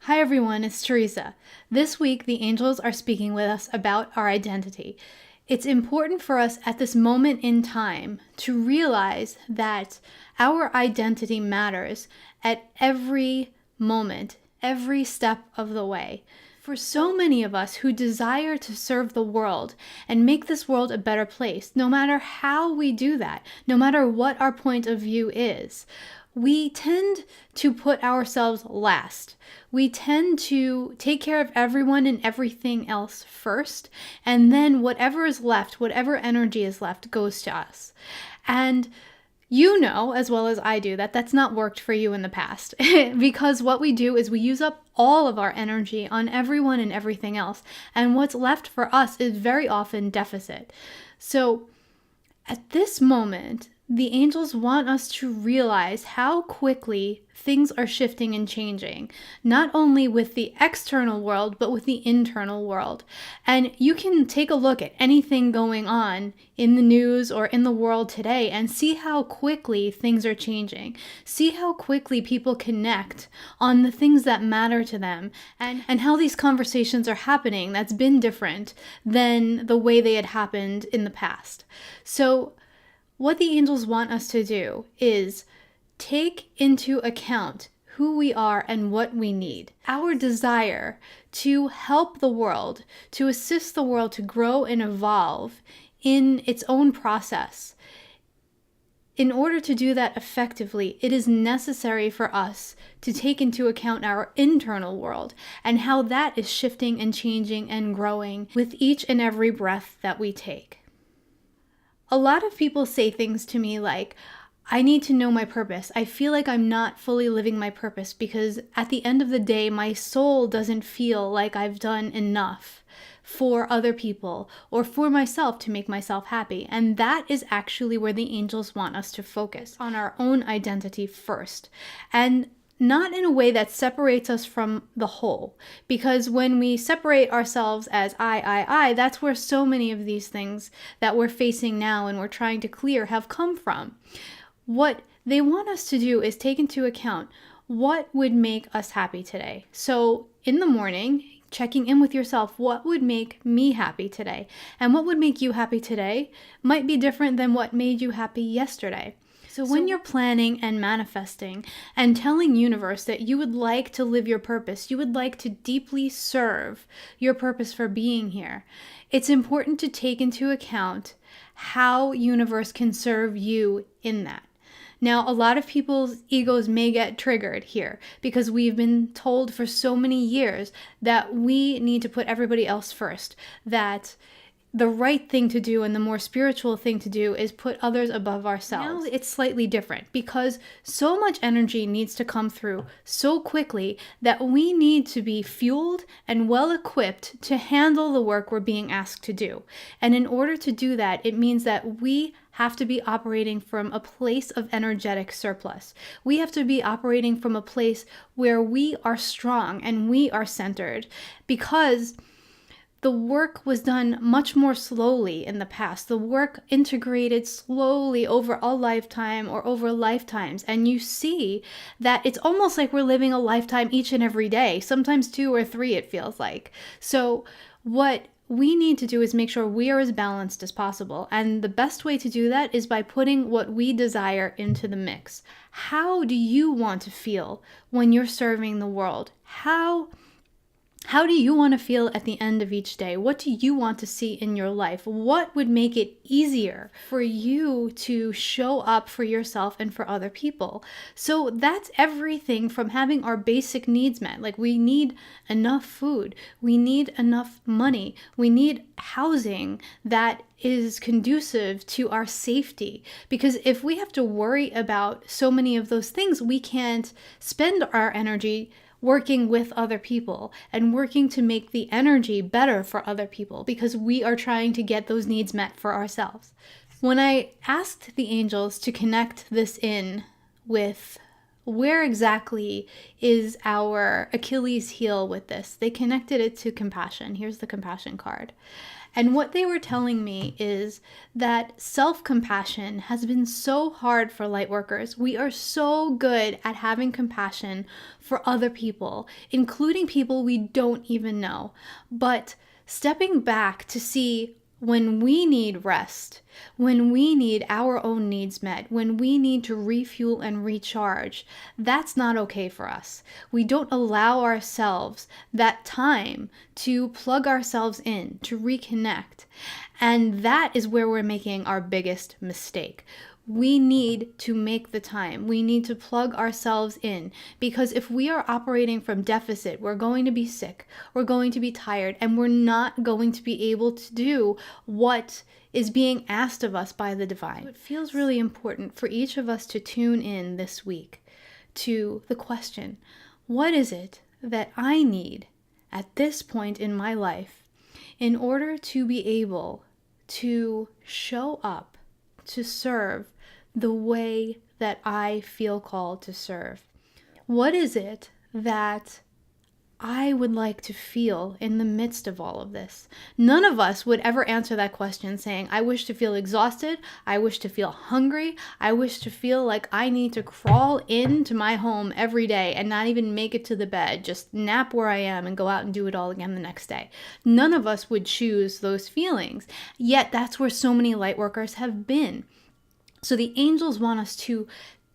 Hi everyone, it's Theresa. This week, the angels are speaking with us about our identity. It's important for us at this moment in time to realize that our identity matters at every moment, every step of the way. For so many of us who desire to serve the world and make this world a better place, no matter how we do that, no matter what our point of view is, we tend to put ourselves last. We tend to take care of everyone and everything else first, and then whatever is left, whatever energy is left, goes to us. And you know, as well as I do, that that's not worked for you in the past because what we do is we use up all of our energy on everyone and everything else. And what's left for us is very often deficit. So at this moment, the angels want us to realize how quickly things are shifting and changing, not only with the external world, but with the internal world. And you can take a look at anything going on in the news or in the world today and see how quickly things are changing. See how quickly people connect on the things that matter to them and how these conversations are happening that's been different than the way they had happened in the past. So what the angels want us to do is take into account who we are and what we need. Our desire to help the world, to assist the world to grow and evolve in its own process. In order to do that effectively, it is necessary for us to take into account our internal world and how that is shifting and changing and growing with each and every breath that we take. A lot of people say things to me like, I need to know my purpose. I feel like I'm not fully living my purpose because at the end of the day, my soul doesn't feel like I've done enough for other people or for myself to make myself happy. And that is actually where the angels want us to focus on our own identity first. And not in a way that separates us from the whole, because when we separate ourselves as I, that's where so many of these things that we're facing now and we're trying to clear have come from. What they want us to do is take into account what would make us happy today. So in the morning, checking in with yourself, what would make me happy today? And what would make you happy today might be different than what made you happy yesterday. So when you're planning and manifesting and telling universe that you would like to live your purpose, you would like to deeply serve your purpose for being here, it's important to take into account how universe can serve you in that. Now, a lot of people's egos may get triggered here because we've been told for so many years that we need to put everybody else first, that the right thing to do and the more spiritual thing to do is put others above ourselves. Now it's slightly different because so much energy needs to come through so quickly that we need to be fueled and well equipped to handle the work we're being asked to do. And in order to do that, it means that we have to be operating from a place of energetic surplus. We have to be operating from a place where we are strong and we are centered, because the work was done much more slowly in the past. The work integrated slowly over a lifetime or over lifetimes. And you see that it's almost like we're living a lifetime each and every day, sometimes 2 or 3, it feels like. So what we need to do is make sure we are as balanced as possible. And the best way to do that is by putting what we desire into the mix. How do you want to feel when you're serving the world? How do you want to feel at the end of each day? What do you want to see in your life? What would make it easier for you to show up for yourself and for other people? So that's everything from having our basic needs met. Like, we need enough food. We need enough money. We need housing that is conducive to our safety. Because if we have to worry about so many of those things, we can't spend our energy working with other people and working to make the energy better for other people, because we are trying to get those needs met for ourselves. When I asked the angels to connect this in with where exactly is our Achilles heel with this, they connected it to compassion. Here's the compassion card. And what they were telling me is that self-compassion has been so hard for Lightworkers. We are so good at having compassion for other people, including people we don't even know. But stepping back to see when we need rest, when we need our own needs met, when we need to refuel and recharge, that's not okay for us. We don't allow ourselves that time to plug ourselves in, to reconnect. And that is where we're making our biggest mistake. We need to make the time. We need to plug ourselves in, because if we are operating from deficit, we're going to be sick, we're going to be tired, and we're not going to be able to do what is being asked of us by the divine. It feels really important for each of us to tune in this week to the question, what is it that I need at this point in my life in order to be able to show up, to serve the way that I feel called to serve? What is it that I would like to feel in the midst of all of this? None of us would ever answer that question saying, I wish to feel exhausted, I wish to feel hungry, I wish to feel like I need to crawl into my home every day and not even make it to the bed, just nap where I am and go out and do it all again the next day. None of us would choose those feelings, yet that's where so many Lightworkers have been. So the angels want us to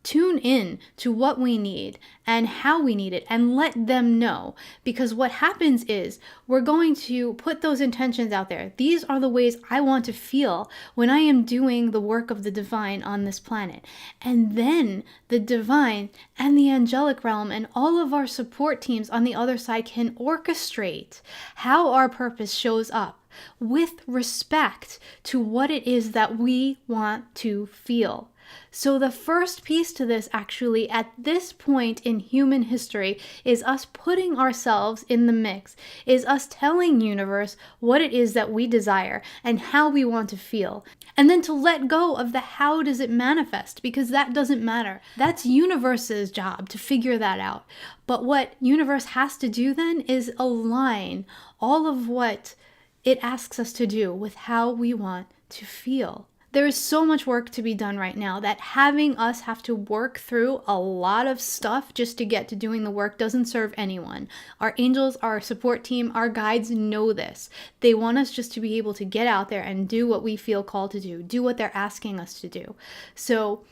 tune in to what we need and how we need it and let them know, because what happens is we're going to put those intentions out there. These are the ways I want to feel when I am doing the work of the divine on this planet. And then the divine and the angelic realm and all of our support teams on the other side can orchestrate how our purpose shows up with respect to what it is that we want to feel. So the first piece to this, actually, at this point in human history, is us putting ourselves in the mix, is us telling universe what it is that we desire and how we want to feel. And then to let go of the how does it manifest, because that doesn't matter. That's universe's job to figure that out. But what universe has to do then is align all of what it asks us to do with how we want to feel. There is so much work to be done right now that having us have to work through a lot of stuff just to get to doing the work doesn't serve anyone. Our angels, our support team, our guides know this. They want us just to be able to get out there and do what we feel called to do what they're asking us to do. So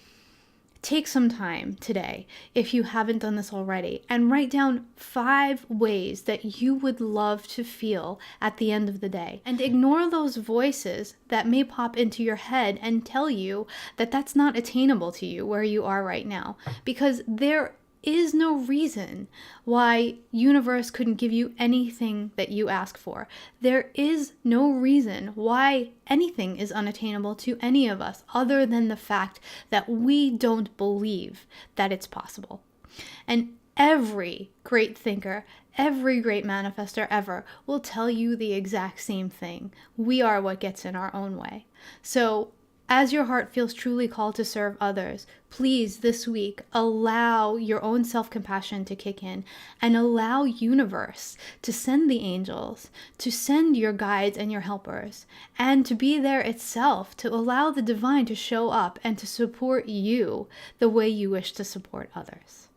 take some time today, if you haven't done this already, and write down 5 ways that you would love to feel at the end of the day. And ignore those voices that may pop into your head and tell you that that's not attainable to you where you are right now, because there is no reason why universe couldn't give you anything that you ask for. There is no reason why anything is unattainable to any of us other than the fact that we don't believe that it's possible. And every great thinker, every great manifestor ever will tell you the exact same thing. We are what gets in our own way. So as your heart feels truly called to serve others, please this week allow your own self-compassion to kick in and allow universe to send the angels, to send your guides and your helpers, and to be there itself to allow the divine to show up and to support you the way you wish to support others.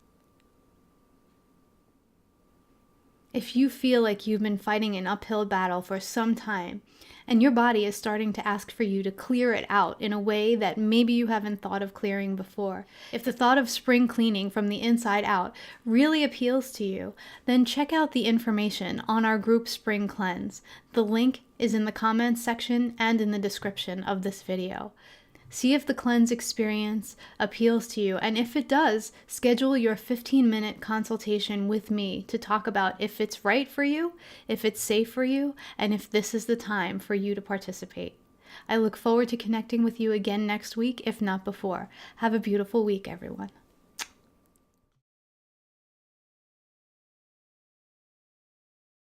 If you feel like you've been fighting an uphill battle for some time, and your body is starting to ask for you to clear it out in a way that maybe you haven't thought of clearing before, if the thought of spring cleaning from the inside out really appeals to you, then check out the information on our group Spring Cleanse. The link is in the comments section and in the description of this video. See if the cleanse experience appeals to you, and if it does, schedule your 15-minute consultation with me to talk about if it's right for you, if it's safe for you, and if this is the time for you to participate. I look forward to connecting with you again next week, if not before. Have a beautiful week, everyone.